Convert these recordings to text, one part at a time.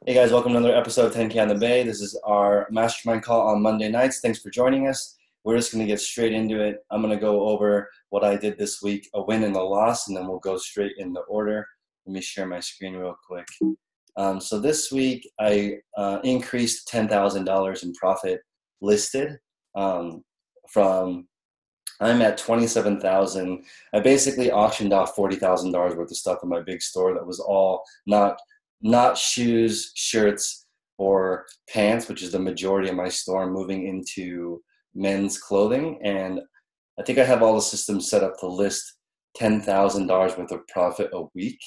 Hey guys, welcome to another episode of 10K on the Bay. This is our mastermind call on Monday nights. Thanks for joining us. We're just going to get straight into it. I'm going to go over what I did this week, a win and a loss, and then we'll go straight in the order. Let me share my screen real quick. So this week I increased $10,000 in profit listed from I'm at 27,000. I basically auctioned off $40,000 worth of stuff in my big store that was all not shoes, shirts, or pants, which is the majority of my store. I'm moving into men's clothing, and I think I have all the systems set up to list $10,000 worth of profit a week,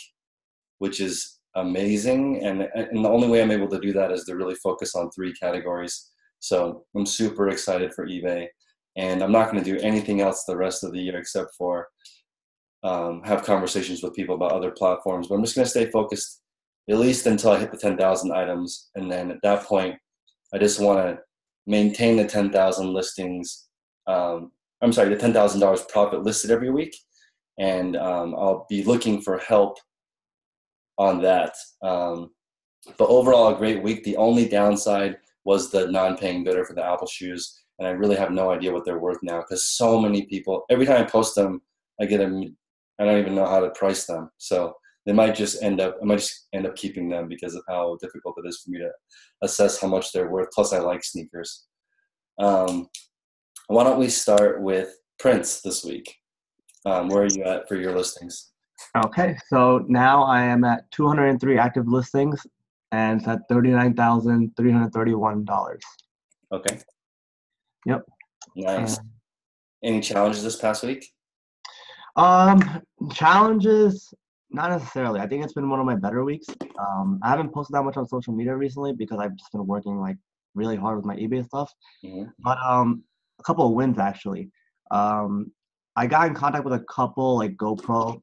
which is amazing. And the only way I'm able to do that is to really focus on 3 categories. So I'm super excited for eBay, and I'm not going to do anything else the rest of the year except for have conversations with people about other platforms. But I'm just going to stay focused at least until I hit the 10,000 items. And then at that point, I just want to maintain the 10,000 listings. The $10,000 profit listed every week. And I'll be looking for help on that. But overall, a great week. The only downside was the non-paying bidder for the Apple shoes. And I really have no idea what they're worth now because so many people, every time I post them, I don't even know how to price them. So I might just end up keeping them because of how difficult it is for me to assess how much they're worth. Plus, I like sneakers. Why don't we start with Prince this week? Where are you at for your listings? Okay, so now I am at 203 active listings, and it's at $39,331. Okay. Yep. Nice. Any challenges this past week? Challenges, not necessarily. I think it's been one of my better weeks. I haven't posted that much on social media recently because I've just been working like really hard with my eBay stuff. Mm-hmm. But a couple of wins actually. I got in contact with a couple like GoPro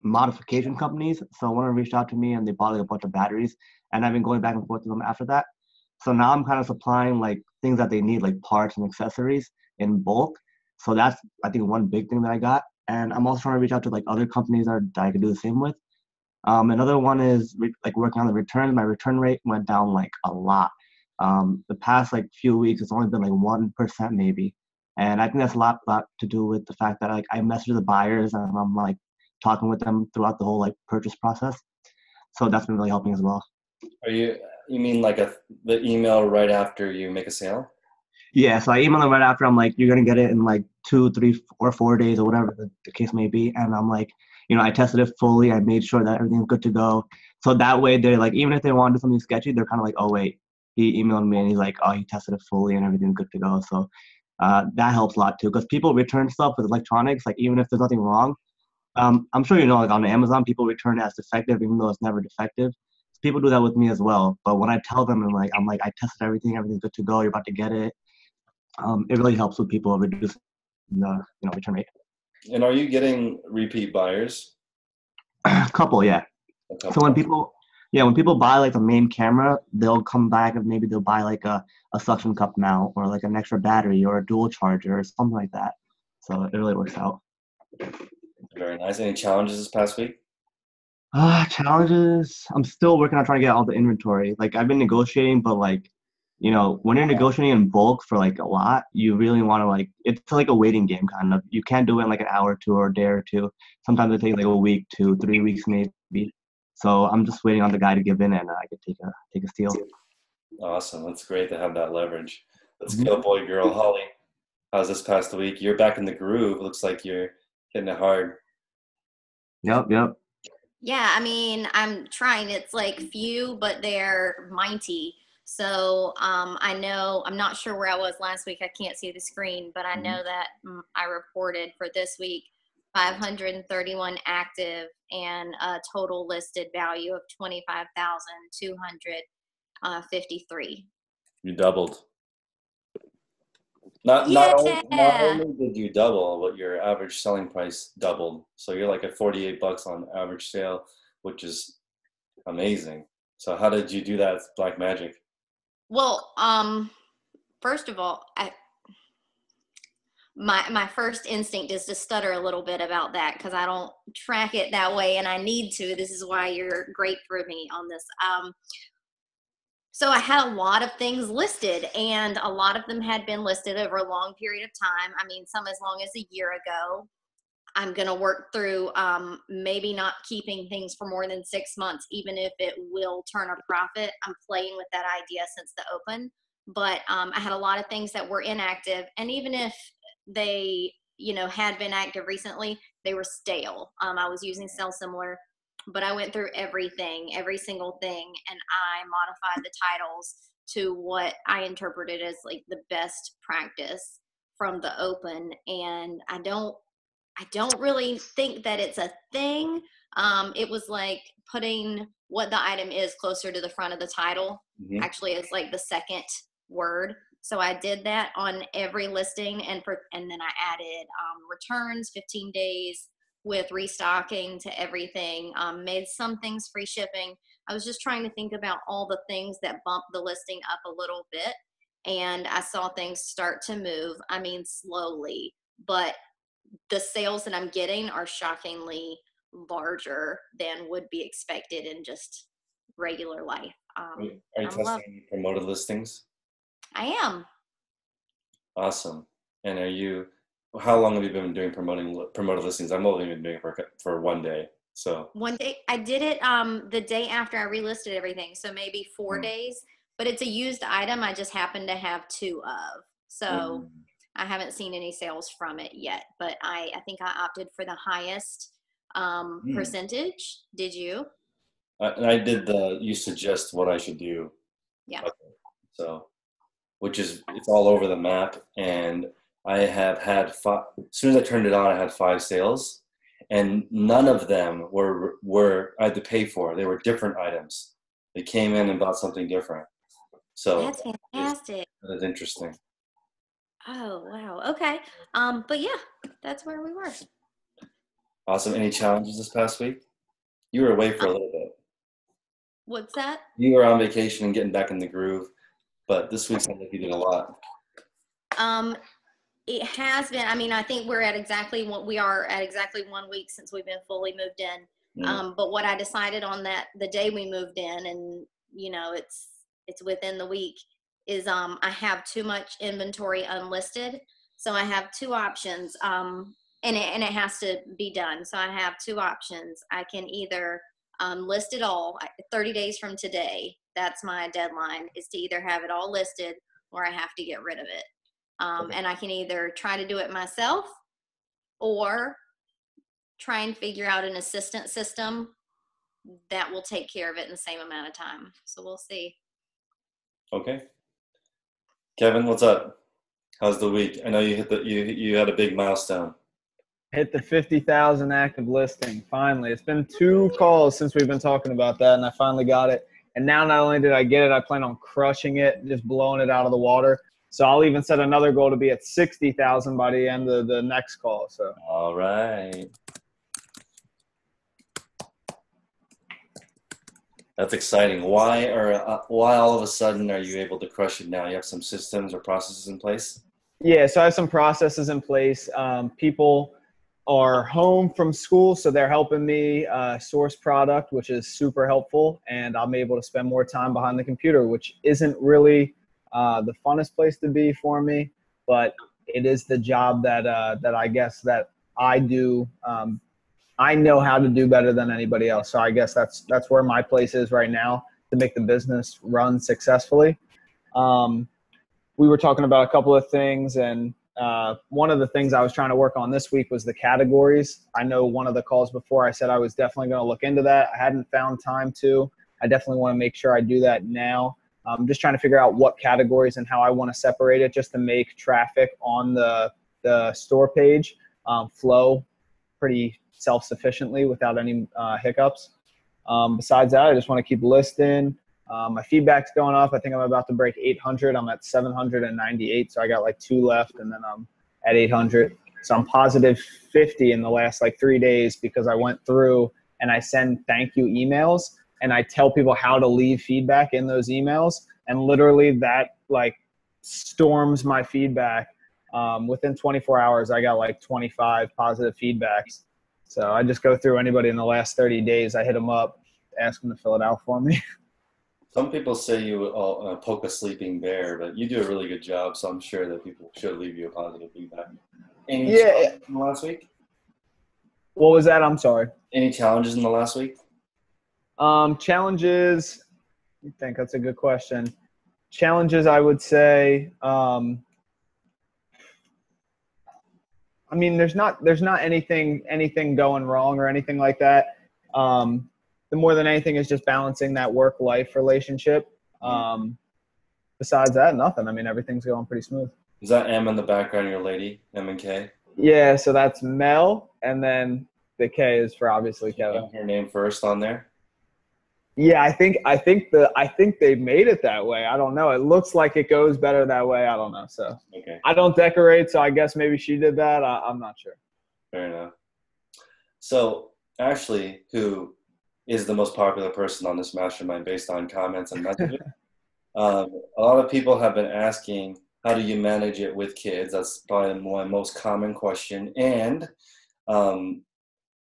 modification companies. So one of them reached out to me and they bought like a bunch of batteries, and I've been going back and forth with them after that. So now I'm kind of supplying like things that they need, like parts and accessories in bulk. So that's, I think, one big thing that I got. And I'm also trying to reach out to like other companies that I could do the same with. Another one is like working on the returns. My return rate went down like a lot. The past like few weeks, it's only been like 1% maybe. And I think that's a lot to do with the fact that like I message the buyers and I'm like talking with them throughout the whole like purchase process. So that's been really helping as well. You mean like the email right after you make a sale? Yeah, so I email them right after. I'm like, you're gonna get it in like 2, 3, or 4 days or whatever the case may be. And I'm like, I tested it fully. I made sure that everything's good to go. So that way they're like, even if they want to do something sketchy, they're kind of like, oh wait, he emailed me and he's like, oh, he tested it fully and everything's good to go. So that helps a lot too, because people return stuff with electronics, like even if there's nothing wrong. I'm sure like on Amazon, people return it as defective even though it's never defective. People do that with me as well. But when I tell them, I'm like, I tested everything, everything's good to go. You're about to get it. It really helps with people reduce the return rate. And are you getting repeat buyers? A couple, yeah. A couple. So when people buy like the main camera, they'll come back and maybe they'll buy like a suction cup mount or like an extra battery or a dual charger or something like that. So it really works out. Very nice. Any challenges this past week? Challenges. I'm still working on trying to get all the inventory. Like I've been negotiating, but like, when you're negotiating in bulk for like a lot, you really want to like, it's like a waiting game kind of. You can't do it in like an hour or two or a day or two. Sometimes it takes like a week, 2, 3 weeks maybe. So I'm just waiting on the guy to give in and I could take a steal. Awesome. That's great to have that leverage. Let's Mhm. go, boy, girl. Holly, how's this past week? You're back in the groove. Looks like you're hitting it hard. Yep. Yeah, I mean, I'm trying. It's like few, but they're mighty. So I know, I'm not sure where I was last week. I can't see the screen, but I know that I reported for this week 531 active and a total listed value of 25,253. You doubled. Yeah. Not only did you double, but your average selling price doubled. So you're like at $48 on average sale, which is amazing. So how did you do that? It's black magic. Well, first of all, my first instinct is to stutter a little bit about that because I don't track it that way and I need to. This is why you're great for me on this. So I had a lot of things listed, and a lot of them had been listed over a long period of time. I mean, some as long as a year ago. I'm going to work through maybe not keeping things for more than 6 months, even if it will turn a profit. I'm playing with that idea since the open. But I had a lot of things that were inactive. And even if they, had been active recently, they were stale. I was using Sell Similar, but I went through everything, every single thing, and I modified the titles to what I interpreted as like the best practice from the open. And I don't really think that it's a thing. It was like putting what the item is closer to the front of the title. Mm-hmm. Actually, it's like the second word. So I did that on every listing, and then I added returns, 15 days with restocking to everything. Made some things free shipping. I was just trying to think about all the things that bumped the listing up a little bit, and I saw things start to move. I mean, slowly, but the sales that I'm getting are shockingly larger than would be expected in just regular life. Are you testing any promoted listings? I am. Awesome. And how long have you been doing promoted listings? I've only been doing it for one day. So One day I did it the day after I relisted everything. So maybe 4 days, but it's a used item. I just happen to have 2 of. So I haven't seen any sales from it yet, but I think I opted for the highest percentage. Did you? And I did you suggest what I should do. Yeah. Okay. So, it's all over the map. And I have had as soon as I turned it on, I had 5 sales, and none of them were I had to pay for. They were different items. They came in and bought something different. So that's fantastic. That is interesting. Oh, wow. Okay. But yeah, that's where we were. Awesome. Any challenges this past week? You were away for a little bit. What's that? You were on vacation and getting back in the groove, but this week sounds like you did a lot. It has been. I mean, I think we are at exactly 1 week since we've been fully moved in. But what I decided on the day we moved in, and it's within the week, is I have too much inventory unlisted. So I have 2 options, and it has to be done. So I have 2 options. I can either list it all 30 days from today. That's my deadline, is to either have it all listed or I have to get rid of it. And I can either try to do it myself or try and figure out an assistant system that will take care of it in the same amount of time. So we'll see. Okay. Kevin, what's up? How's the week? I know you you had a big milestone. Hit the 50,000 active listing. Finally, it's been 2 calls since we've been talking about that, and I finally got it. And now not only did I get it, I plan on crushing it, just blowing it out of the water. So I'll even set another goal to be at 60,000 by the end of the next call. So. All right. That's exciting. Why all of a sudden are you able to crush it now? You have some systems or processes in place? Yeah, so I have some processes in place. People are home from school, so they're helping me source product, which is super helpful. And I'm able to spend more time behind the computer, which isn't really the funnest place to be for me, but it is the job that I guess that I do. I know how to do better than anybody else. So I guess that's where my place is right now to make the business run successfully. We were talking about a couple of things, and one of the things I was trying to work on this week was the categories. I know one of the calls before I said I was definitely going to look into that. I hadn't found time to. I definitely want to make sure I do that now. I'm just trying to figure out what categories and how I want to separate it just to make traffic on the store page flow pretty self-sufficiently without any hiccups. Besides that, I just want to keep listing. My feedback's going up. I think I'm about to break 800. I'm at 798, so I got like 2 left, and then I'm at 800. So I'm positive 50 in the last like 3 days because I went through and I send thank you emails, and I tell people how to leave feedback in those emails, and literally that like storms my feedback. Within 24 hours, I got like 25 positive feedbacks. So I just go through anybody in the last 30 days. I hit them up, ask them to fill it out for me. Some people say you poke a sleeping bear, but you do a really good job, so I'm sure that people should leave you a positive feedback. Any Yeah. challenges in the last week? What was that? I'm sorry. Any challenges in the last week? Challenges. I think that's a good question. Challenges, I would say. I mean, there's not anything going wrong or anything like that. The more than anything is just balancing that work-life relationship. Besides that, nothing. I mean, everything's going pretty smooth. Is that M in the background, your lady, M and K? Yeah, so that's Mel, and then the K is for obviously Kevin. Her name first on there. Yeah, I think they made it that way. I don't know. It looks like it goes better that way. I don't know. So Okay. I don't decorate, so I guess maybe she did that. I'm not sure. Fair enough. So Ashley, who is the most popular person on this mastermind based on comments and messages, a lot of people have been asking, how do you manage it with kids? That's probably my most common question. And I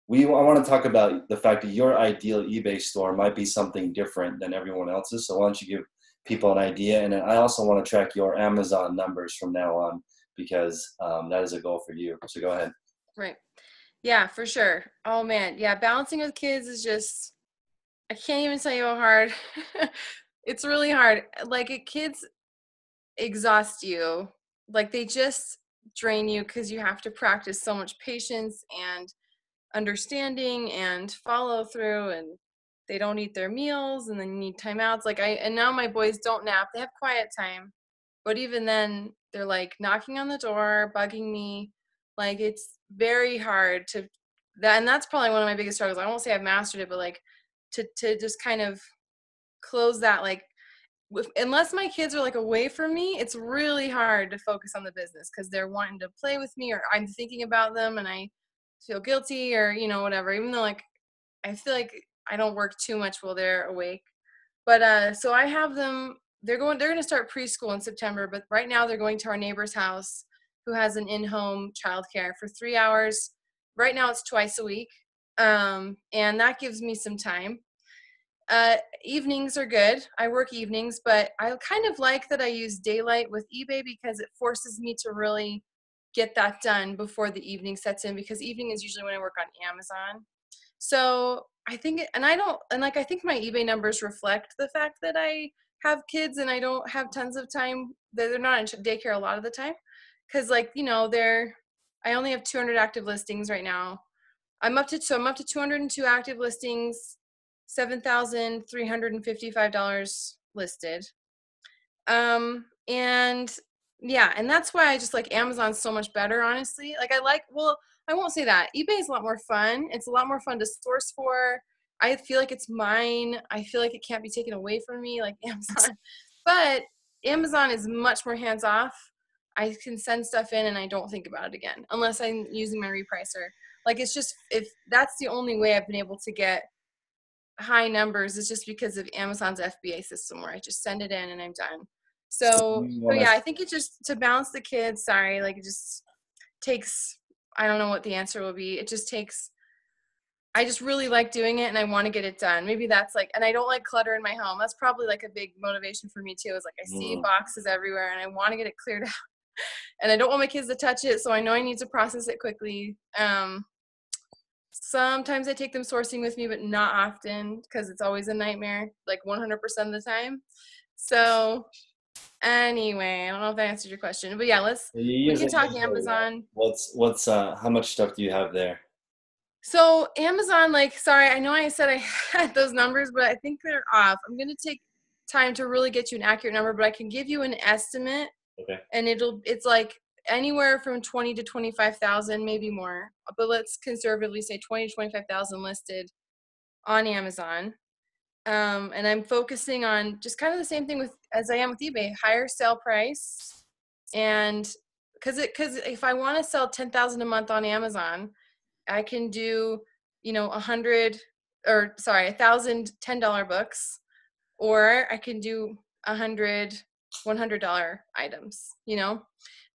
want to talk about the fact that your ideal eBay store might be something different than everyone else's. So why don't you give people an idea? And then I also want to track your Amazon numbers from now on, because that is a goal for you. So go ahead. Right. Yeah, for sure. Oh man. Yeah. Balancing with kids is just, I can't even tell you how hard. It's really hard. Like kids exhaust you. Like they just drain you because you have to practice so much patience and understanding and follow through, and they don't eat their meals and then you need timeouts. And now my boys don't nap. They have quiet time. But even then they're like knocking on the door, bugging me. Like it's very hard to that, and that's probably one of my biggest struggles. I won't say I've mastered it, but like to just kind of close that, like unless my kids are like away from me, it's really hard to focus on the business because they're wanting to play with me or I'm thinking about them and I feel guilty or whatever, even though like I feel like I don't work too much while they're awake. But so I have them, they're going to start preschool in September, but right now they're going to our neighbor's house who has an in-home childcare for 3 hours. Right now it's twice a week. And that gives me some time. Evenings are good. I work evenings, but I kind of like that I use daylight with eBay because it forces me to really get that done before the evening sets in, because evening is usually when I work on Amazon. So I think, I think my eBay numbers reflect the fact that I have kids and I don't have tons of time. They're not in daycare a lot of the time. Cause I only have 200 active listings right now. I'm up to 202 active listings, $7,355 listed. And yeah, and that's why I just like Amazon's so much better, honestly. I won't say that. eBay is a lot more fun. It's a lot more fun to source for. I feel like it's mine. I feel like it can't be taken away from me like Amazon. But Amazon is much more hands off. I can send stuff in and I don't think about it again unless I'm using my repricer. Like it's just, if that's the only way I've been able to get high numbers is just because of Amazon's FBA system where I just send it in and I'm done. So yeah, I think it just, to balance the kids, it just takes, I don't know what the answer will be. It just takes, I just really like doing it and I want to get it done. Maybe that's and I don't like clutter in my home. That's probably like a big motivation for me too, is like I see boxes everywhere and I want to get it cleared out. And I don't want my kids to touch it, so I know I need to process it quickly. Sometimes I take them sourcing with me, but not often because it's always a nightmare, like 100% of the time. So anyway, I don't know if that answered your question, but yeah, we can talk Amazon. How much stuff do you have there? So Amazon, sorry, I know I said I had those numbers, but I think they're off. I'm going to take time to really get you an accurate number, but I can give you an estimate. Okay. And it's like anywhere from 20 to 25,000, maybe more, but let's conservatively say 20 to 25,000 listed on Amazon. And I'm focusing on just kind of the same thing as I am with eBay, higher sale price. And because if I want to sell 10,000 a month on Amazon, I can do, 1,000 $10 books, or I can do 100 $100 items,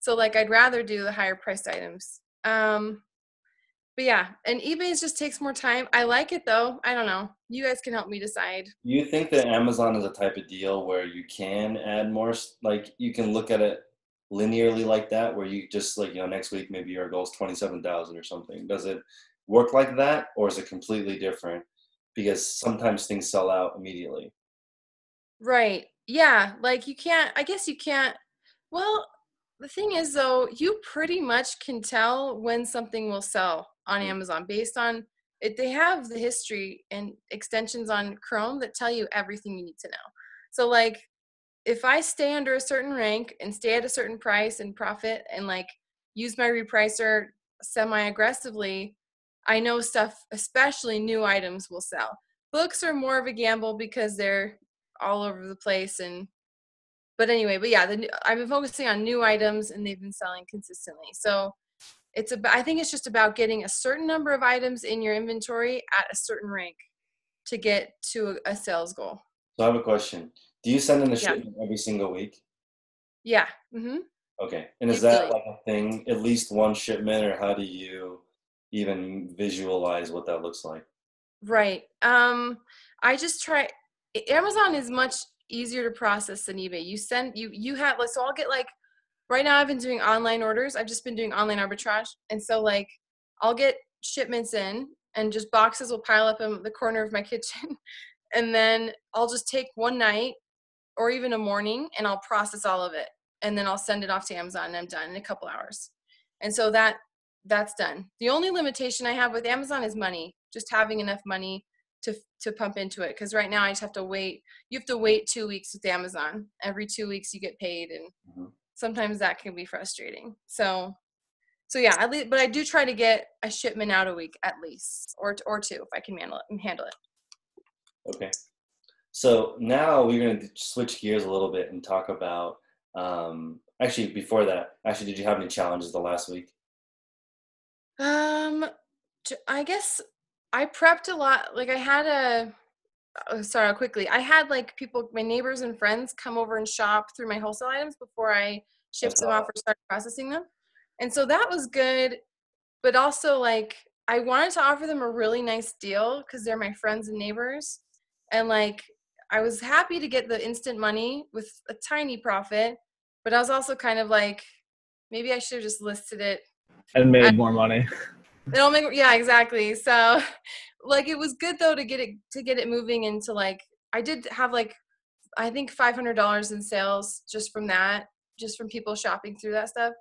so I'd rather do the higher priced items. But yeah, and eBay just takes more time. I like it though. I don't know. You guys can help me decide. You think that Amazon is a type of deal where you can add more, like you can look at it linearly like that, where you just like, next week maybe your goal is 27,000 or something. Does it work like that, or is it completely different? Because sometimes things sell out immediately. Right. Yeah. Like I guess you can't. Well, the thing is though, you pretty much can tell when something will sell on Amazon based on it. They have the history and extensions on Chrome that tell you everything you need to know. So like if I stay under a certain rank and stay at a certain price and profit and like use my repricer semi-aggressively, I know stuff, especially new items, will sell. Books are more of a gamble because they're all over the place. But yeah, I've been focusing on new items and they've been selling consistently. So I think it's just about getting a certain number of items in your inventory at a certain rank to get to a sales goal. So I have a question. Do you send in a Yeah. shipment every single week? Yeah. Mm-hmm. Okay. And is Usually. that like a thing, at least one shipment, or how do you even visualize what that looks like? Right. I just try. Amazon is much easier to process than eBay. You have like, so I'll get like, right now I've been doing online orders. I've just been doing online arbitrage. And so like I'll get shipments in and just boxes will pile up in the corner of my kitchen. And then I'll just take one night or even a morning and I'll process all of it. And then I'll send it off to Amazon and I'm done in a couple hours. And so that's done. The only limitation I have with Amazon is money, just having enough money to pump into it. Cause right now I just have to wait. You have to wait 2 weeks with Amazon. Every 2 weeks you get paid. And sometimes that can be frustrating. So yeah, but I do try to get a shipment out a week at least, or two if I can handle it. Okay. So now we're going to switch gears a little bit and talk about, actually before that, did you have any challenges the last week? I guess I prepped a lot. Like I had quickly. I had like people, my neighbors and friends come over and shop through my wholesale items before I shipped them off or started processing them. And so that was good. But also like, I wanted to offer them a really nice deal because they're my friends and neighbors. And like, I was happy to get the instant money with a tiny profit, but I was also kind of like, maybe I should have just listed it. And made more money. Yeah, exactly. So like it was good though to get it moving into like, I did have like, I think $500 in sales just from people shopping through that stuff.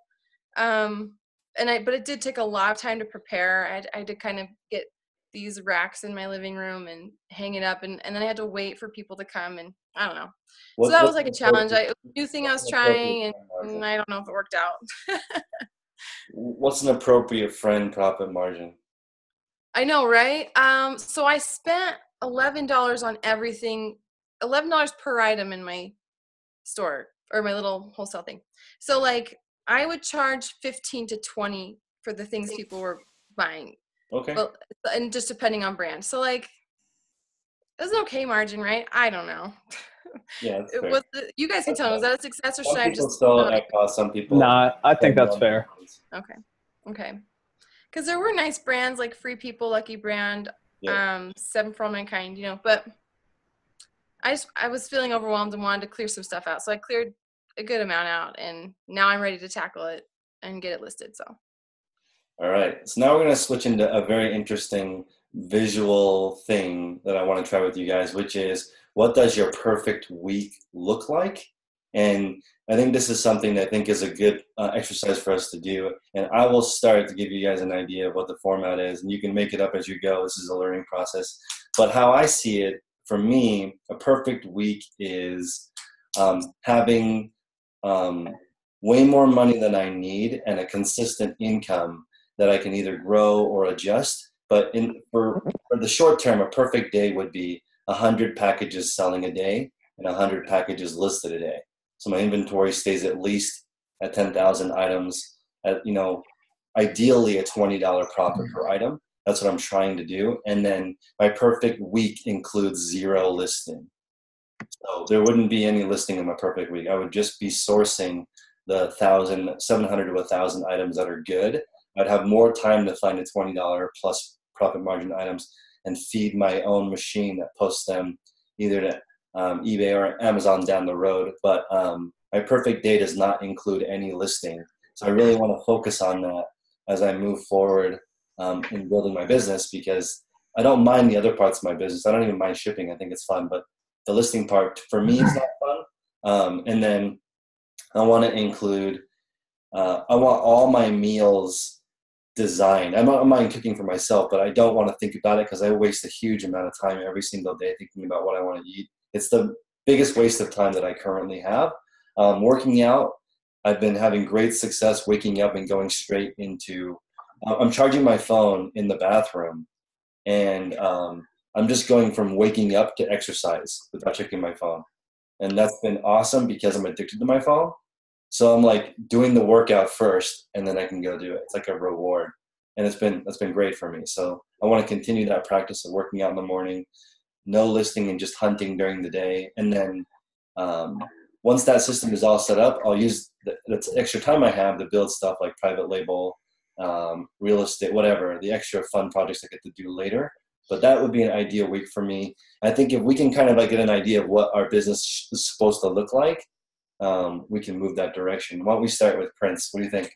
But it did take a lot of time to prepare. I had to kind of get these racks in my living room and hang it up. And then I had to wait for people to come and I don't know. So that was like a challenge. A new thing I was trying and I don't know if it worked out. What's an appropriate friend profit margin? I know, right? So I spent $11 on everything, $11 per item in my store or my little wholesale thing. So like I would charge 15 to 20 for the things people were buying. Okay. Well, and just depending on brand. So like it was an okay margin, right? I don't know. Yeah, that's fair. You guys can tell me, was that a success or Some should I people just sell at cost, some people. Nah, I think that's fair. Okay. Because there were nice brands like Free People, Lucky Brand, Seven for All Mankind, but I was feeling overwhelmed and wanted to clear some stuff out. So I cleared a good amount out and now I'm ready to tackle it and get it listed. So. All right. So now we're going to switch into a very interesting visual thing that I want to try with you guys, which is what does your perfect week look like? And I think this is something that I think is a good exercise for us to do. And I will start to give you guys an idea of what the format is, and you can make it up as you go. This is a learning process. But how I see it, for me, a perfect week is having way more money than I need and a consistent income that I can either grow or adjust. But for the short term, a perfect day would be 100 packages selling a day and 100 packages listed a day. So my inventory stays at least at 10,000 items at, ideally a $20 profit per item. That's what I'm trying to do. And then my perfect week includes 0 listing. So there wouldn't be any listing in my perfect week. I would just be sourcing the 700 to 1,000 items that are good. I'd have more time to find the $20 plus profit margin items and feed my own machine that posts them either to eBay or Amazon down the road. But my perfect day does not include any listing. So I really want to focus on that as I move forward in building my business, because I don't mind the other parts of my business. I don't even mind shipping. I think it's fun, but the listing part for me is not fun. And then I want to include, I want all my meals designed. I don't mind cooking for myself, but I don't want to think about it because I waste a huge amount of time every single day thinking about what I want to eat. It's the biggest waste of time that I currently have. Working out, I've been having great success waking up and going straight into, I'm charging my phone in the bathroom, and I'm just going from waking up to exercise without checking my phone. And that's been awesome because I'm addicted to my phone. So I'm like doing the workout first, and then I can go do it. It's like a reward, and that's been great for me. So I want to continue that practice of working out in the morning, no listing and just hunting during the day. And then once that system is all set up, I'll use the extra time I have to build stuff like private label, real estate, whatever, the extra fun projects I get to do later. But that would be an ideal week for me. I think if we can kind of like get an idea of what our business is supposed to look like, we can move that direction. Why don't we start with Prince? What do you think?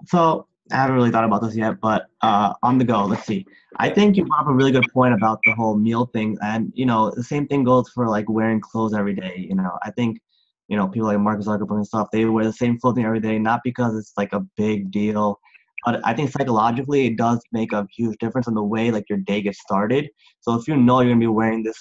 So I haven't really thought about this yet, but on the go, let's see. I think you brought up a really good point about the whole meal thing, and the same thing goes for like wearing clothes every day. I think people like Mark Zuckerberg and stuff, they wear the same clothing every day, not because it's like a big deal, but I think psychologically it does make a huge difference in the way like your day gets started. So if you know you're gonna be wearing this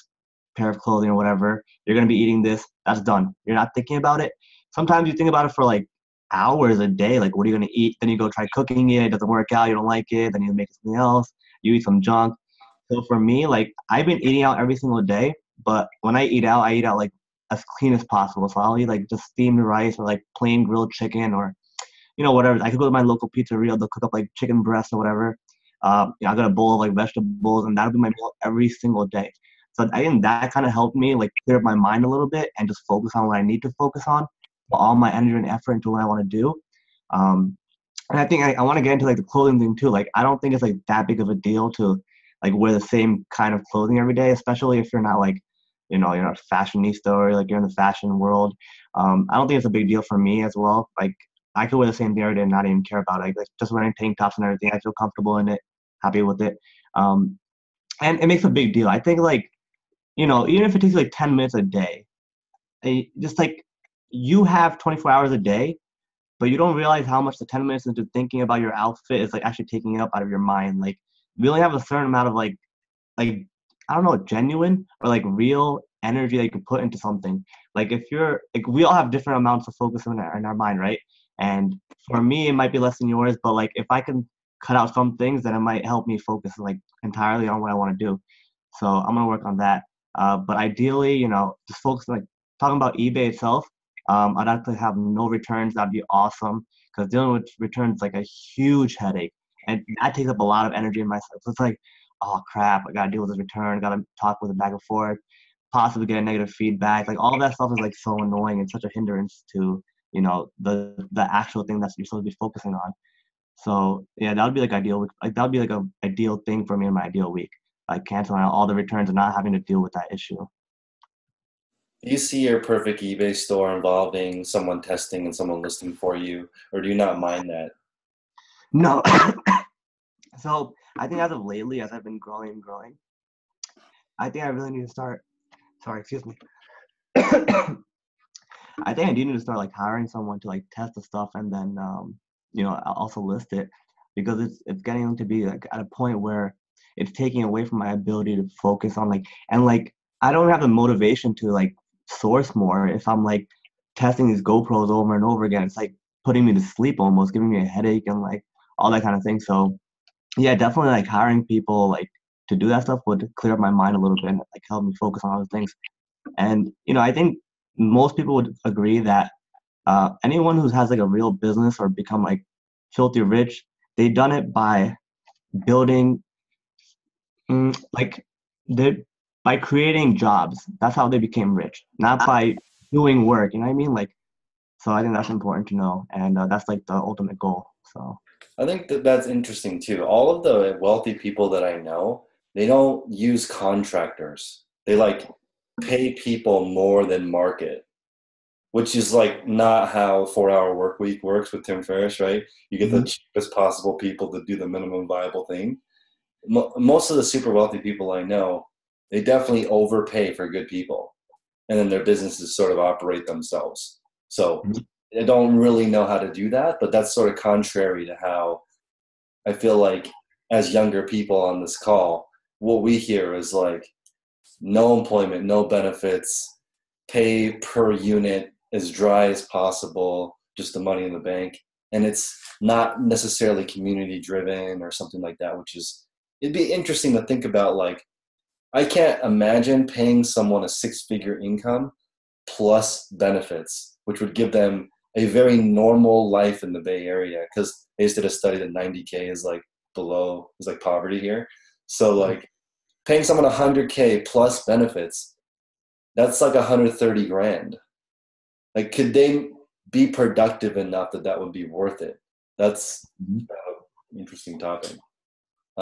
pair of clothing or whatever, you're gonna be eating this, that's done. You're not thinking about it. Sometimes you think about it for like hours a day, like what are you going to eat, then you go try cooking it doesn't work out, you don't like it, then you make something else, you eat some junk. So for me, like I've been eating out every single day, but when I eat out like as clean as possible. So I'll eat like just steamed rice or like plain grilled chicken, or whatever. I could go to my local pizzeria, they'll cook up like chicken breast or whatever. I got a bowl of like vegetables, and that'll be my meal every single day. So I think that kind of helped me like clear up my mind a little bit and just focus on what I need to focus on, put all my energy and effort into what I want to do. And I think I want to get into like the clothing thing too. Like I don't think it's like that big of a deal to like wear the same kind of clothing every day, especially if you're not like, you're not a fashionista or like you're in the fashion world. I don't think it's a big deal for me as well. Like I could wear the same thing every day and not even care about it. Like just wearing tank tops and everything, I feel comfortable in it, happy with it. And it makes a big deal. I think like, even if it takes like 10 minutes a day, just like you have 24 hours a day, but you don't realize how much the 10 minutes into thinking about your outfit is like actually taking it up out of your mind. Like we only have a certain amount of like I don't know, genuine or like real energy that you can put into something. Like if you're like, we all have different amounts of focus in our mind, right? And for me, it might be less than yours, but like if I can cut out some things, then it might help me focus like entirely on what I want to do. So I'm gonna work on that. But ideally, just focus like talking about eBay itself. I'd have to have no returns. That'd be awesome, because dealing with returns is like a huge headache, and that takes up a lot of energy in myself. So it's like, oh crap, I gotta deal with this return. Gotta talk with it back and forth, possibly get a negative feedback. Like all of that stuff is like so annoying and such a hindrance to the actual thing that you're supposed to be focusing on. So yeah, that would be like ideal. Like that would be like a ideal thing for me in my ideal week. Like canceling out all the returns and not having to deal with that issue. Do you see your perfect eBay store involving someone testing and someone listing for you, or do you not mind that? No. So I think as of lately, as I've been growing and growing, I think I really need to start. Sorry, excuse me. I think I do need to start like hiring someone to like test the stuff and then I'll also list it, because it's getting to be like at a point where it's taking away from my ability to focus on like, and like I don't have the motivation to like source more if I'm like testing these GoPros over and over again. It's like putting me to sleep almost, giving me a headache and like all that kind of thing. So yeah, definitely like hiring people like to do that stuff would clear up my mind a little bit and like help me focus on other things. And I think most people would agree that anyone who has like a real business or become like filthy rich, they've done it by building like they by creating jobs. That's how they became rich, not by doing work. You know what I mean? Like, so I think that's important to know, and that's like the ultimate goal. So I think that that's interesting too. All of the wealthy people that I know, they don't use contractors. They like pay people more than market, which is like not how 4 Hour Work Week works with Tim Ferriss, right? You get the cheapest possible people to do the minimum viable thing. Most of the super wealthy people I know, they definitely overpay for good people, and then their businesses sort of operate themselves. So I don't really know how to do that, but that's sort of contrary to how I feel like as younger people on this call, what we hear is like no employment, no benefits, pay per unit as dry as possible, just the money in the bank. And it's not necessarily community driven or something like that, which is, it'd be interesting to think about. Like, I can't imagine paying someone a 6-figure income plus benefits, which would give them a very normal life in the Bay Area. Because they just did a study that 90K is like below, is like poverty here. So like paying someone 100K plus benefits, that's like 130 grand. Like, could they be productive enough that that would be worth it? That's an interesting topic.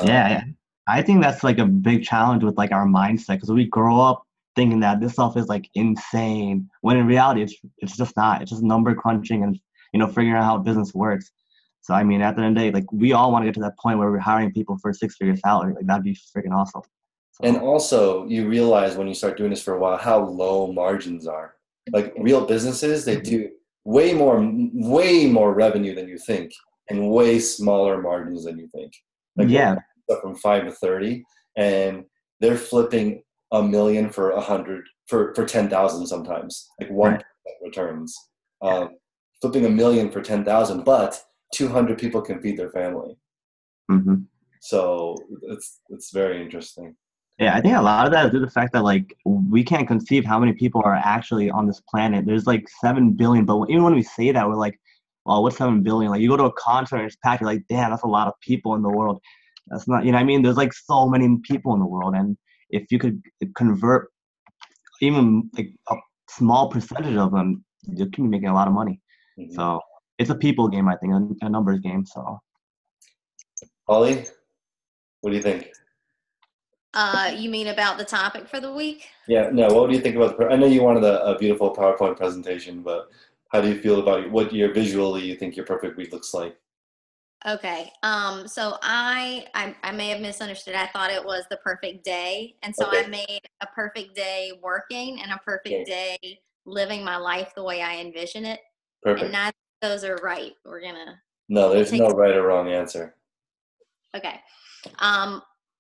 yeah, I think that's like a big challenge with like our mindset, because we grow up thinking that this stuff is like insane, when in reality it's just not. It's just number crunching and figuring out how business works. So I mean, at the end of the day, like we all want to get to that point where we're hiring people for a 6-figure salary. Like that'd be freaking awesome. So, And also, you realize when you start doing this for a while how low margins are. Like real businesses, they do way more revenue than you think, and way smaller margins than you think. Like yeah, from 5 to 30, and they're flipping $1 million for 100 for 10,000 sometimes, like 1% returns. Flipping $1 million for 10,000, but 200 people can feed their family. So it's very interesting. Yeah, I think a lot of that is due to the fact that like we can't conceive how many people are actually on this planet. There's like 7 billion, but even when we say that, we're like, well, what's 7 billion? Like you go to a concert and it's packed, you're like, damn, that's a lot of people in the world. That's not, what I mean? There's like so many people in the world, and if you could convert even like a small percentage of them, you can be making a lot of money. So it's a people game, I think, a numbers game. So, Holly, what do you think? You mean about the topic for the week? Yeah, no, what do you think about I know you wanted a beautiful PowerPoint presentation, but how do you feel about what your visually you think your perfect week looks like? Okay. So I may have misunderstood. I thought it was the perfect day. And so Okay. I made a perfect day working and a perfect day living my life the way I envision it. Perfect. And neither of those are right. We're gonna there's no right or wrong answer. Okay.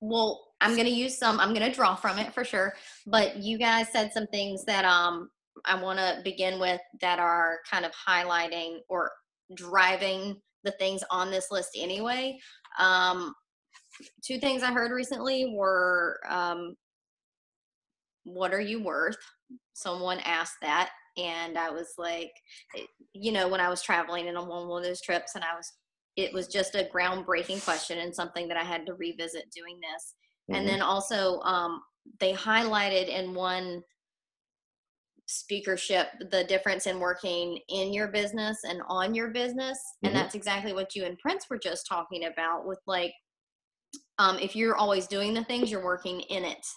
Well, I'm gonna draw from it for sure. But you guys said some things that I wanna begin with that are kind of highlighting or driving the things on this list anyway. 2 things I heard recently were what are you worth? Someone asked that, and I was like, when I was traveling and on one of those trips, and it was just a groundbreaking question and something that I had to revisit doing this. And then also they highlighted in one speakership the difference in working in your business and on your business. And that's exactly what you and Prince were just talking about with like, if you're always doing the things, you're working in it.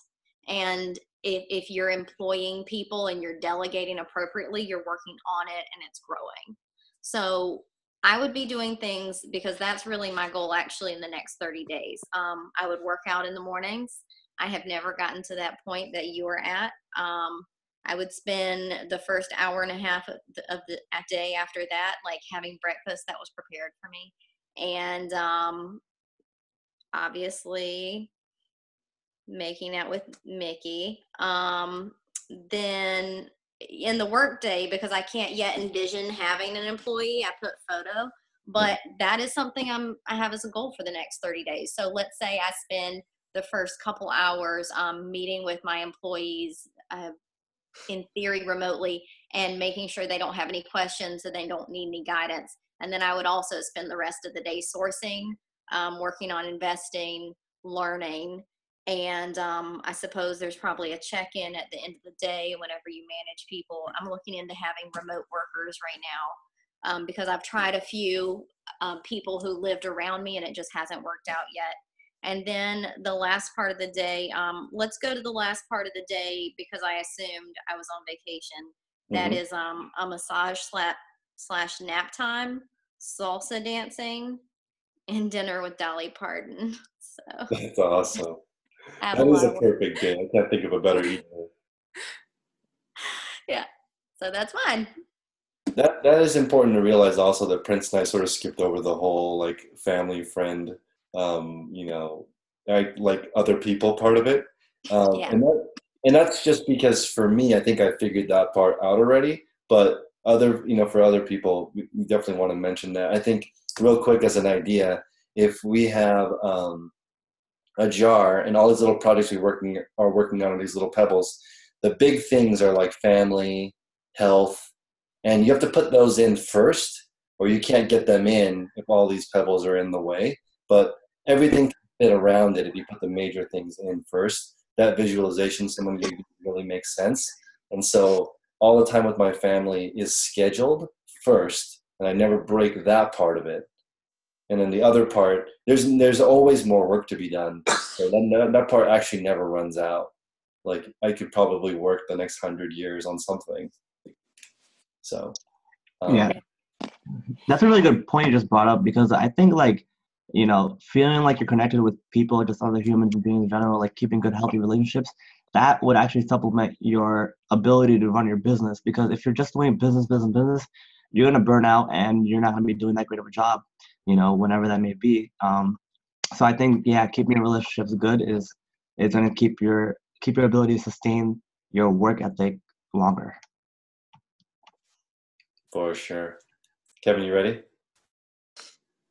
And if you're employing people and you're delegating appropriately, you're working on it and it's growing. So I would be doing things, because that's really my goal actually in the next 30 days. I would work out in the mornings. I have never gotten to that point that you are at. I would spend the first hour and a half of the day after that, like having breakfast that was prepared for me. And obviously making out with Mickey. Then in the work day, because I can't yet envision having an employee, I put photo, but that is something I have as a goal for the next 30 days. So let's say I spend the first couple hours meeting with my employees, in theory remotely, and making sure they don't have any questions and they don't need any guidance. And then I would also spend the rest of the day sourcing, working on investing, learning. And I suppose there's probably a check-in at the end of the day whenever you manage people. I'm looking into having remote workers right because I've tried a few people who lived around me and it just hasn't worked out yet. And then the last part of the day, let's go to the last part of the day because I assumed I was on vacation. That is a massage slash nap time, salsa dancing, and dinner with Dolly Parton. So That's awesome. I have That a is lot a of work. perfect day. I can't think of a better evening. Yeah. So that's mine. That is important to realize also that Prince and I sort of skipped over the whole like family friend, you know, like other people part of it. Yeah. And that's just because for me, I think I figured that part out already. But for other people, we definitely want to mention that. I think real quick as an idea, if we have a jar and all these little projects are working on these little pebbles, the big things are like family, health, and you have to put those in first, or you can't get them in if all these pebbles are in the way. But everything can fit around it if you put the major things in first. That visualization someone gave you really makes sense. And so all the time with my family is scheduled first, and I never break that part of it. And then the other part, there's always more work to be done. So then that part actually never runs out. Like I could probably work the next 100 years on something. So Yeah, that's a really good point you just brought up, because I think like, feeling like you're connected with people, just other human beings in general, like keeping good, healthy relationships, that would actually supplement your ability to run your business. Because if you're just doing business, you're going to burn out and you're not going to be doing that great of a job, whenever that may be. So I think, yeah, keeping your relationships good is going to keep your ability to sustain your work ethic longer. for sure. Kevin, you ready?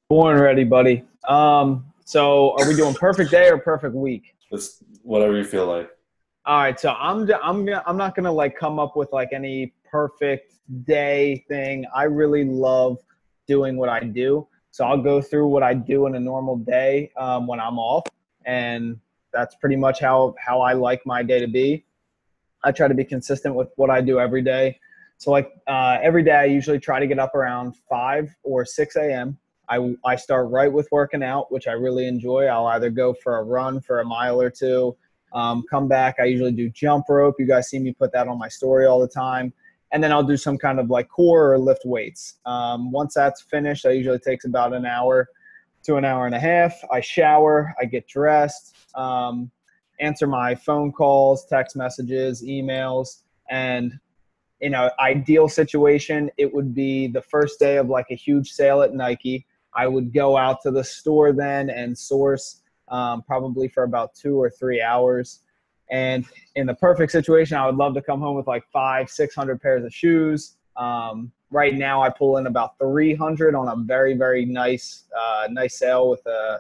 Born ready, buddy. So are we doing perfect day or perfect week? It's whatever you feel like. All right, so I'm not gonna like come up with like any perfect day thing. I really love doing what I do, so I'll go through what I do in a normal day when I'm off, and that's pretty much how I like my day to be. I try to be consistent with what I do every day. So like every day, I usually try to get up around 5 or 6 a.m. I start right with working out, which I really enjoy. I'll either go for a run for a mile or two, come back. I usually do jump rope. You guys see me put that on my story all the time. And then I'll do some kind of like core or lift weights. Once that's finished, I usually takes about an hour to an hour and a half. I shower, I get dressed, answer my phone calls, text messages, emails, and ideal situation, it would be the first day of like a huge sale at Nike. I would go out to the store then and source probably for about 2 or 3 hours. And in the perfect situation, I would love to come home with like 500-600 pairs of shoes. Right now, I pull in about 300 on a very, very nice sale with a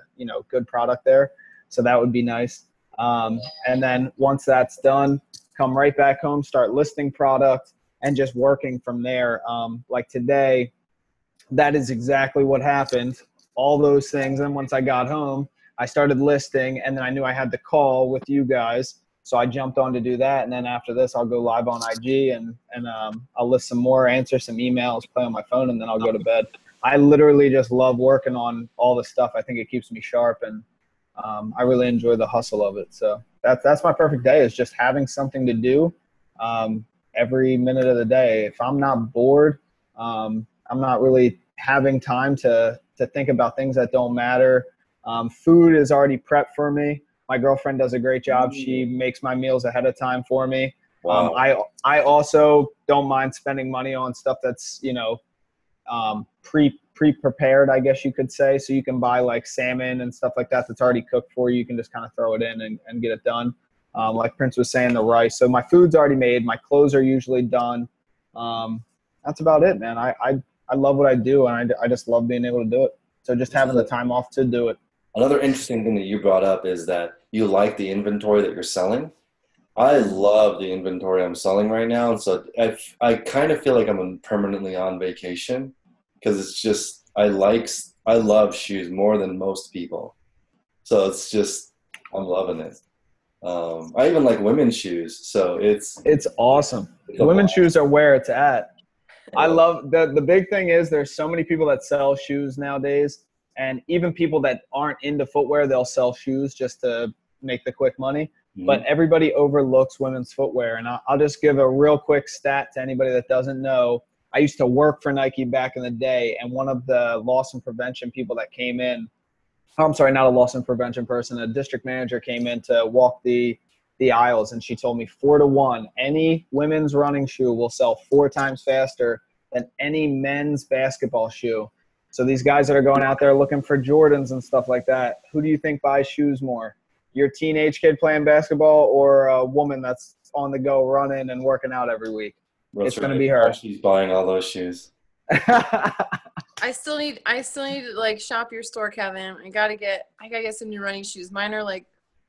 good product there. So that would be nice. And then once that's done, come right back home, start listing product, and just working from there. Like today, that is exactly what happened. All those things. And once I got home, I started listing, and then I knew I had the call with you guys. So I jumped on to do that. And then after this, I'll go live on IG and I'll list some more, answer some emails, play on my phone, and then I'll go to bed. I literally just love working on all this stuff. I think it keeps me sharp, and I really enjoy the hustle of it. So that's my perfect day, is just having something to do every minute of the day. If I'm not bored, I'm not really having time to think about things that don't matter. Food is already prepped for me. My girlfriend does a great job. She makes my meals ahead of time for me. Wow. I also don't mind spending money on stuff that's, pre-prepared, I guess you could say. So you can buy like salmon and stuff like that that's already cooked for you. You can just kind of throw it in and get it done. Like Prince was saying, the rice. So my food's already made. My clothes are usually done. That's about it, man. I love what I do, and I just love being able to do it. So just having the time off to do it. Another interesting thing that you brought up is that you like the inventory that you're selling. I love the inventory I'm selling right now. And so I kind of feel like I'm permanently on vacation, because it's just, I love shoes more than most people. So it's just, I'm loving it. I even like women's shoes. So it's awesome. Women's shoes are where it's at. I love the big thing is there's so many people that sell shoes nowadays, and even people that aren't into footwear, they'll sell shoes just to make the quick money. Mhm. But everybody overlooks women's footwear. And I'll just give a real quick stat to anybody that doesn't know. I used to work for Nike back in the day, and one of the loss and prevention people that came in, I'm sorry, not a loss and prevention person, a district manager came in to walk the aisles, and she told me 4-to-1, any women's running shoe will sell 4 times faster than any men's basketball shoe. So these guys that are going out there looking for Jordans and stuff like that, who do you think buys shoes more? Your teenage kid playing basketball or a woman that's on the go running and working out every week? That's it's going to be her. She's buying all those shoes. I still need to like shop your store, Kevin. I gotta get some new running shoes. Mine are like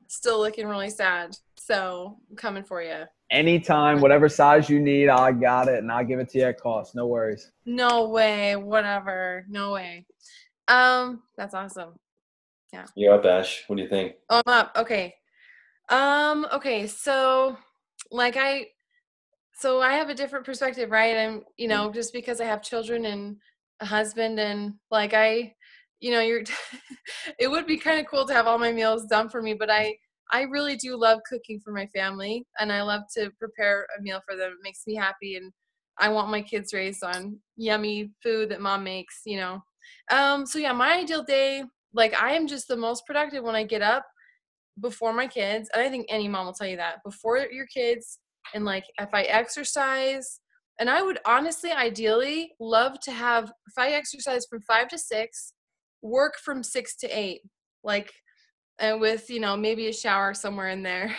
still looking really sad. So I'm coming for you. Anytime, whatever size you need, I got it, and I'll give it to you at cost. No worries. No way. Whatever. No way. That's awesome. Yeah. You're up, Ash. What do you think? Oh, I'm up. Okay. Okay. So like I have a different perspective, right? I'm, just because I have children and a husband and like you're, it would be kind of cool to have all my meals done for me, but I really do love cooking for my family, and I love to prepare a meal for them. It makes me happy, and I want my kids raised on yummy food that mom makes, So yeah, my ideal day, like I am just the most productive when I get up before my kids. And I think any mom will tell you that, before your kids, and like if I exercise, and I would honestly, ideally love to have, if I exercise from 5 to 6, work from 6 to 8, like, and with, maybe a shower somewhere in there.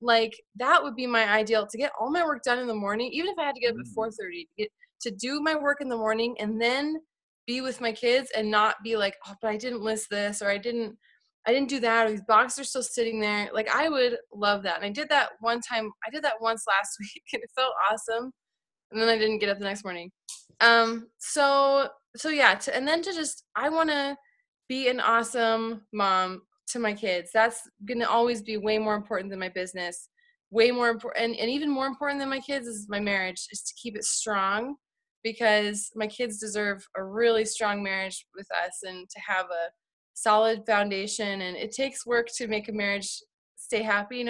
Like that would be my ideal, to get all my work done in the morning, even if I had to get up at 4:30 to do my work in the morning, and then be with my kids and not be like, oh, but I didn't list this, or I didn't do that, or these boxes are still sitting there. Like I would love that. And I did that one time. I did that once last week, and it felt awesome. And then I didn't get up the next morning. So yeah, and then I want to be an awesome mom to my kids. That's going to always be way more important than my business, way more important. And even more important than my kids is my marriage, is to keep it strong, because my kids deserve a really strong marriage with us, and to have a solid foundation. And it takes work to make a marriage stay happy.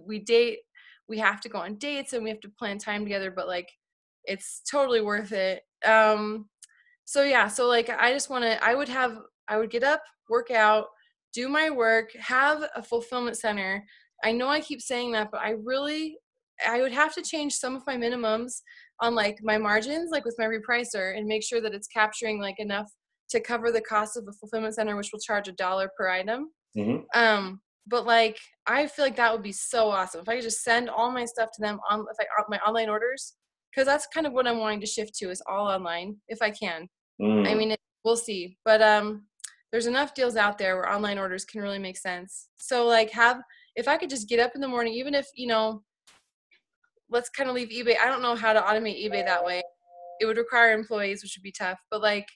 We date, we have to go on dates, and we have to plan time together, but like, it's totally worth it. So yeah, so like I would get up, work out, do my work, have a fulfillment center. I know I keep saying that, but I would have to change some of my minimums on like my margins, like with my repricer, and make sure that it's capturing like enough to cover the cost of a fulfillment center, which will charge $1 per item. Mm-hmm. But like, I feel like that would be so awesome if I could just send all my stuff to them on my online orders, because that's kind of what I'm wanting to shift to, is all online if I can. I mean, we'll see, but there's enough deals out there where online orders can really make sense. So like, if I could just get up in the morning, even if, let's kind of leave eBay. I don't know how to automate eBay that way. It would require employees, which would be tough. But like,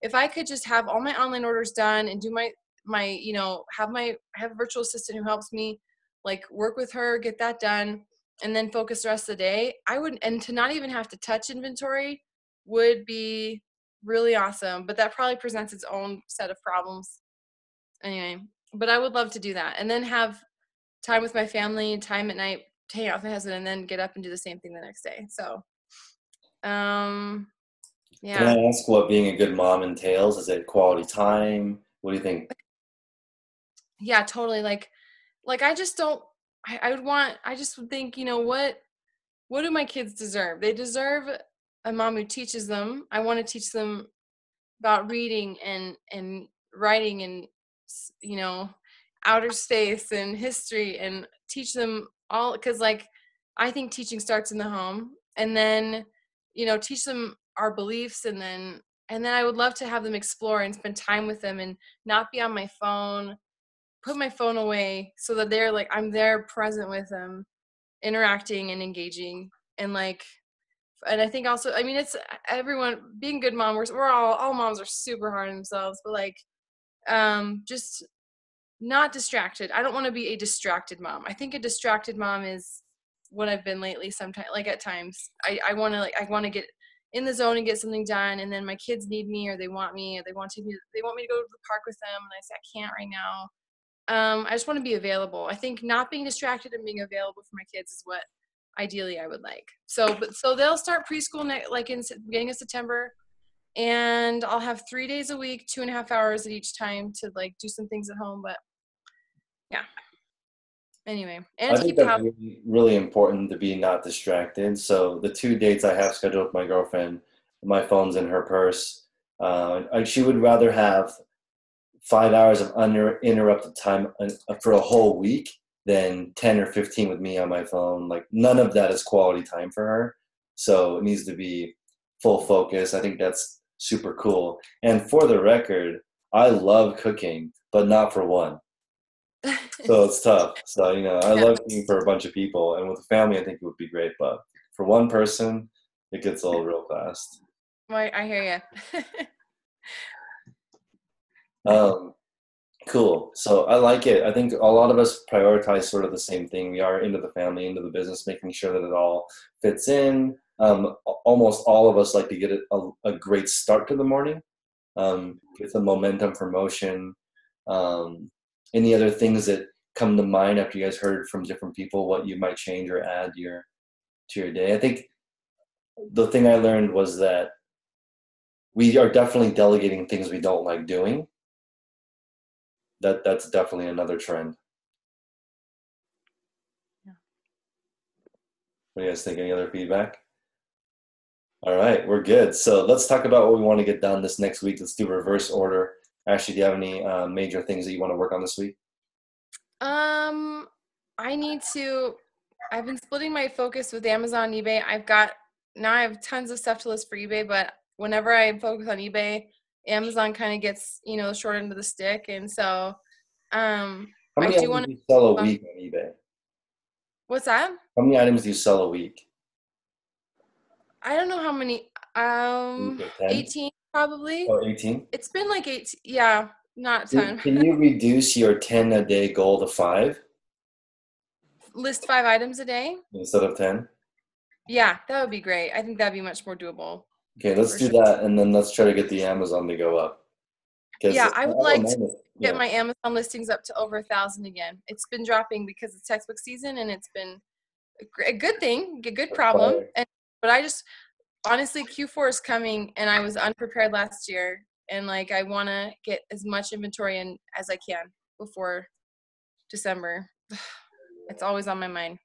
if I could just have all my online orders done and do my I have a virtual assistant who helps me, like work with her, get that done, and then focus the rest of the day, and to not even have to touch inventory would be really awesome. But that probably presents its own set of problems anyway. But I would love to do that, and then have time with my family, time at night to hang out with my husband, and then get up and do the same thing the next day. So yeah. Can I ask what being a good mom entails? Is it quality time? What do you think? Yeah, totally. Like I just don't, I just would think, what do my kids deserve? They deserve a mom who teaches them. I want to teach them about reading and writing and, outer space and history, and teach them all, because like, I think teaching starts in the home, and then, teach them our beliefs, and then I would love to have them explore and spend time with them, and not be on my phone, put my phone away, so that they're like, I'm there present with them, interacting and engaging. And like, and I think also, I mean, it's everyone being a good mom. We're all moms are super hard on themselves, but like, just not distracted. I don't want to be a distracted mom. I think a distracted mom is what I've been lately. Sometimes, like at times, I want to get in the zone and get something done. And then my kids need me, or they want me, or they want me to go to the park with them. And I say, I can't right now. I just want to be available. I think not being distracted and being available for my kids is what ideally I would like. So they'll start preschool like in beginning of September, and I'll have 3 days a week, 2.5 hours at each time to like do some things at home. But yeah. Anyway, and I to think keep the that's house. really, really important to be not distracted. So the 2 dates I have scheduled with my girlfriend, my phone's in her purse. She would rather have 5 hours of uninterrupted time for a whole week than 10 or 15 with me on my phone. Like none of that is quality time for her. So it needs to be full focus. I think that's super cool. And for the record, I love cooking, but not for one. So it's tough. So, I Yeah. love cooking for a bunch of people, and with a family, I think it would be great. But for one person, it gets old real fast. I hear you. Cool. So I like it. I think a lot of us prioritize sort of the same thing. We are into the family, into the business, making sure that it all fits in. Almost all of us like to get a great start to the morning, get some momentum for motion. Any other things that come to mind after you guys heard from different people, what you might change or add to your day? I think the thing I learned was that we are definitely delegating things we don't like doing. That's definitely another trend. Yeah. What do you guys think? Any other feedback? All right, we're good. So let's talk about what we want to get done this next week. Let's do reverse order. Ashley, do you have any major things that you want to work on this week? I've been splitting my focus with Amazon and eBay. I have tons of stuff to list for eBay, but whenever I focus on eBay, Amazon kind of gets, short end of the stick. And so, How many items do you sell a week on eBay? What's that? How many items do you sell a week? I don't know how many, 18 probably. Oh, 18? It's been like 8, yeah, not a ton. Can you reduce your 10 a day goal to 5? List 5 items a day? Instead of 10? Yeah, that would be great. I think that'd be much more doable. Okay, let's do that, and then let's try to get the Amazon to go up. Yeah, I would like to get Yeah. my Amazon listings up to over 1,000 again. It's been dropping because it's textbook season, and it's been a good thing, a good problem. But I just, honestly, Q4 is coming, and I was unprepared last year, and like I want to get as much inventory in as I can before December. It's always on my mind.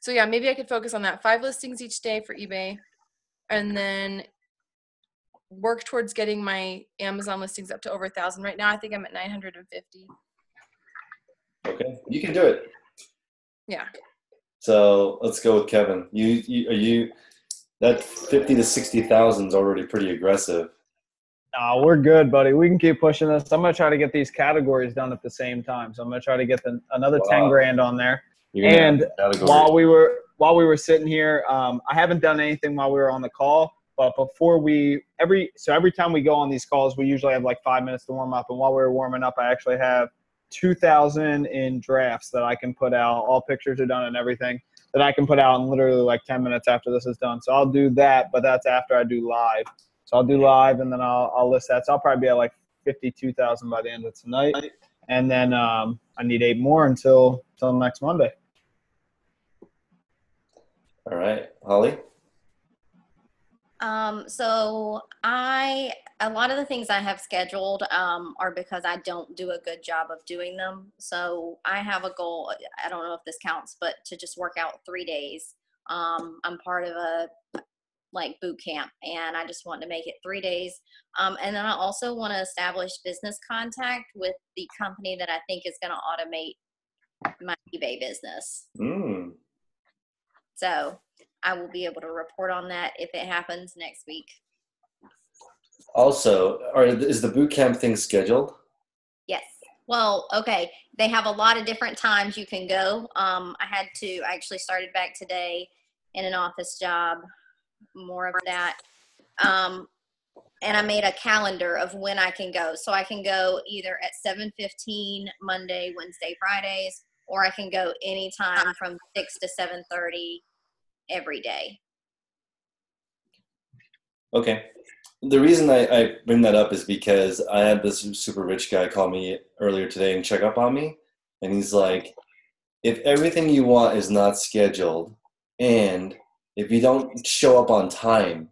So yeah, maybe I could focus on that. 5 listings each day for eBay, and then work towards getting my Amazon listings up to over 1,000. Right now, I think I'm at 950. Okay, you can do it. Yeah. So let's go with Kevin. That 50 to 60,000 is already pretty aggressive. We're good, buddy. We can keep pushing this. I'm gonna try to get these categories done at the same time. So I'm gonna try to get another 10 grand on there. And while we were sitting here, I haven't done anything while we were on the call. But before every time we go on these calls, we usually have like 5 minutes to warm up. And while we were warming up, I actually have 2,000 in drafts that I can put out. All pictures are done and everything that I can put out in literally like 10 minutes after this is done. So I'll do that, but that's after I do live. So I'll do live, and then I'll list that. So I'll probably be at like 52,000 by the end of tonight. And then I need 8 more until next Monday. All right, Holly? So a lot of the things I have scheduled are because I don't do a good job of doing them. So I have a goal, I don't know if this counts, but to just work out 3 days. I'm part of a boot camp, and I just want to make it 3 days. And then I also want to establish business contact with the company that I think is going to automate my eBay business. So I will be able to report on that if it happens next week. Also, is the boot camp thing scheduled? Yes. Well, okay. They have a lot of different times you can go. I actually started back today in an office job, more of that. And I made a calendar of when I can go. So I can go either at 7:15 Monday, Wednesday, Fridays, or I can go anytime from 6 to 7:30 every day. Okay. The reason I bring that up is because I had this super rich guy call me earlier today and check up on me. And he's like, if everything you want is not scheduled and if you don't show up on time,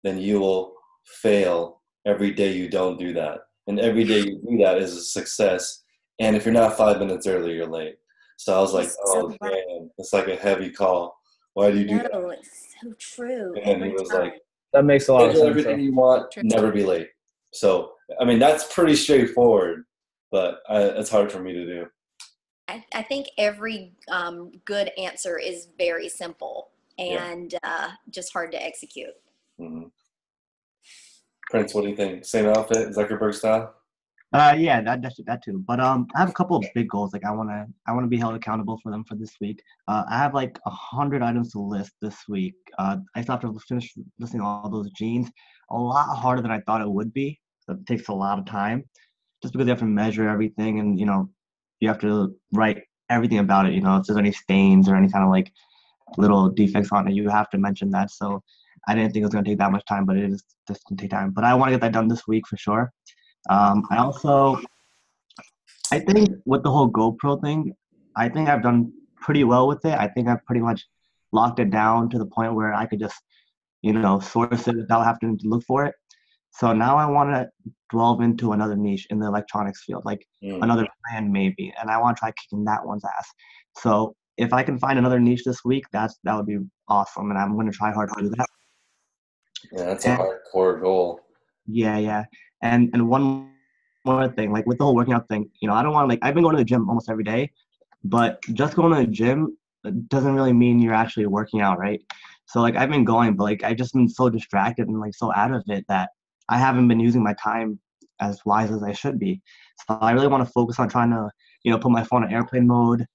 then you will fail every day you don't do that. And every day you do that is a success. And if you're not 5 minutes early, you're late. So I was like, He's oh, so right. damn, it's like a heavy call. Why do you do that? No, it's so true And he every was time. like, That makes a lot of schedule sense. everything you want, True. never be late. So, I mean, that's pretty straightforward, but it's hard for me to do. I think every good answer is very simple Yeah. and just hard to execute. hmm Prince, what do you think? Same outfit, Zuckerberg style? Yeah, that too. But I have a couple of big goals. Like I wanna be held accountable for them for this week. I have like 100 items to list this week. I still have to finish listing all those jeans. A lot harder than I thought it would be. So it takes a lot of time, just because you have to measure everything and you have to write everything about it. If there's any stains or any kind of like little defects on it, you have to mention that. So I didn't think it was gonna take that much time, but it is just gonna take time. But I want to get that done this week for sure. I think with the whole GoPro thing, I think I've done pretty well with it. I think I've pretty much locked it down to the point where I could just, source it without having to look for it. So now I want to delve into another niche in the electronics field, like Mm. another brand maybe, and I want to try kicking that one's ass. So if I can find another niche this week, that would be awesome, and I'm going to try hard to do that. Yeah, that's a And hardcore goal. yeah. And one more thing, like with the whole working out thing, I don't want to like I've been going to the gym almost every day, but just going to the gym doesn't really mean you're actually working out, right? So like I've been going, but like I've just been so distracted and like so out of it that I haven't been using my time as wise as I should be. So I really want to focus on trying to, put my phone in airplane mode,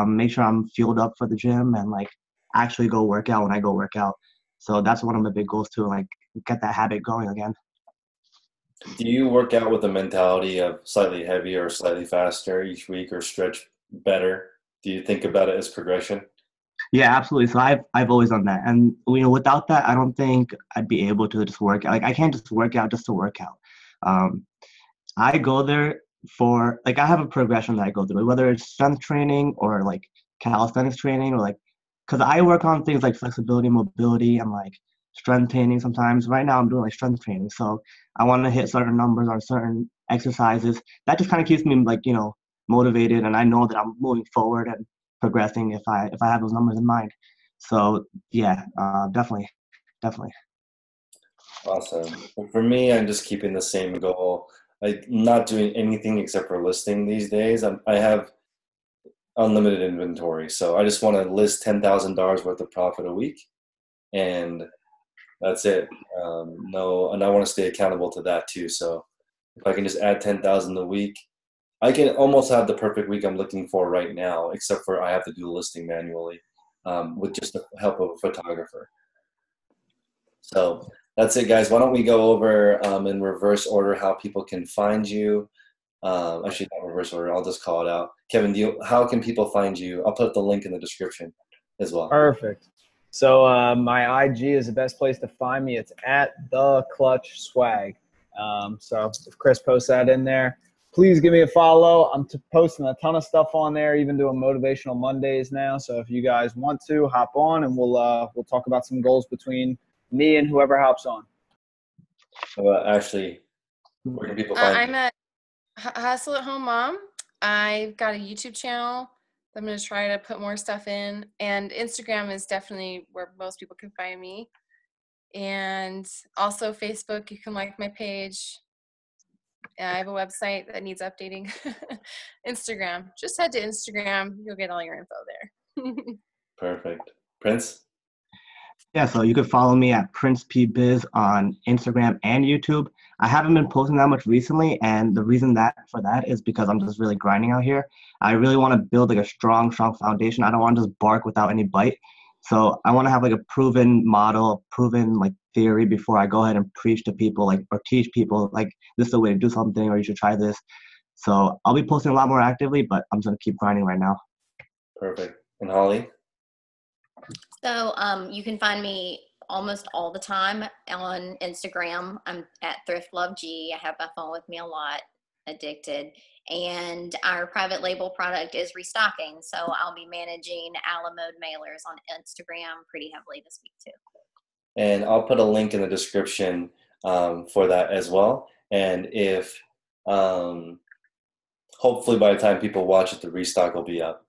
make sure I'm fueled up for the gym and like actually go work out when I go work out. So that's one of my big goals too, like get that habit going again. Do you work out with the mentality of slightly heavier or slightly faster each week or stretch better? Do you think about it as progression? Yeah, absolutely. So I've always done that, and without that, I don't think I'd be able to just work out. Like I can't just work out just to work out. Um, I go there for like I have a progression that I go through, whether it's strength training or like calisthenics training or like, because I work on things like flexibility, mobility, and like strength training. Sometimes right now I'm doing like strength training, so I want to hit certain numbers on certain exercises. That just kind of keeps me like motivated, and I know that I'm moving forward and progressing if I have those numbers in mind. So yeah, definitely. Awesome. Well, for me, I'm just keeping the same goal. I'm not doing anything except for listing these days. I have unlimited inventory, so I just want to list $10,000 worth of profit a week, and that's it. No, and I want to stay accountable to that too. So if I can just add 10,000 a week, I can almost have the perfect week I'm looking for right now, except for I have to do the listing manually with just the help of a photographer. So that's it, guys. Why don't we go over in reverse order how people can find you? Actually, not reverse order. I'll just call it out. Kevin, how can people find you? I'll put the link in the description as well. Perfect. So my IG is the best place to find me. It's at the Clutch Swag. So if Chris posts that in there, please give me a follow. I'm posting a ton of stuff on there, even doing motivational Mondays now. So if you guys want to hop on, and we'll talk about some goals between me and whoever hops on. Ashley, where can people find I'm you? at Hustle at Home Mom. I've got a YouTube channel. I'm going to try to put more stuff in. And Instagram is definitely where most people can find me. And also Facebook, you can like my page. I have a website that needs updating. Instagram, just head to Instagram. You'll get all your info there. Perfect. Prince? Yeah, so you can follow me at Prince P Biz on Instagram and YouTube. I haven't been posting that much recently, and the reason for that is because I'm just really grinding out here. I really want to build like a strong foundation. I don't want to just bark without any bite. So I want to have like a proven model, proven like theory before I go ahead and preach to people like or teach people like this is the way to do something or you should try this. So I'll be posting a lot more actively, but I'm just gonna keep grinding right now. Perfect. And Holly? So you can find me almost all the time on Instagram. I'm at Thrift Love G. I have my phone with me a lot, addicted. And our private label product is restocking. So I'll be managing Alamode mailers on Instagram pretty heavily this week too. And I'll put a link in the description for that as well. And if hopefully by the time people watch it, the restock will be up.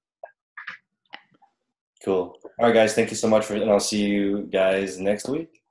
Cool. All right, guys. Thank you so much and I'll see you guys next week.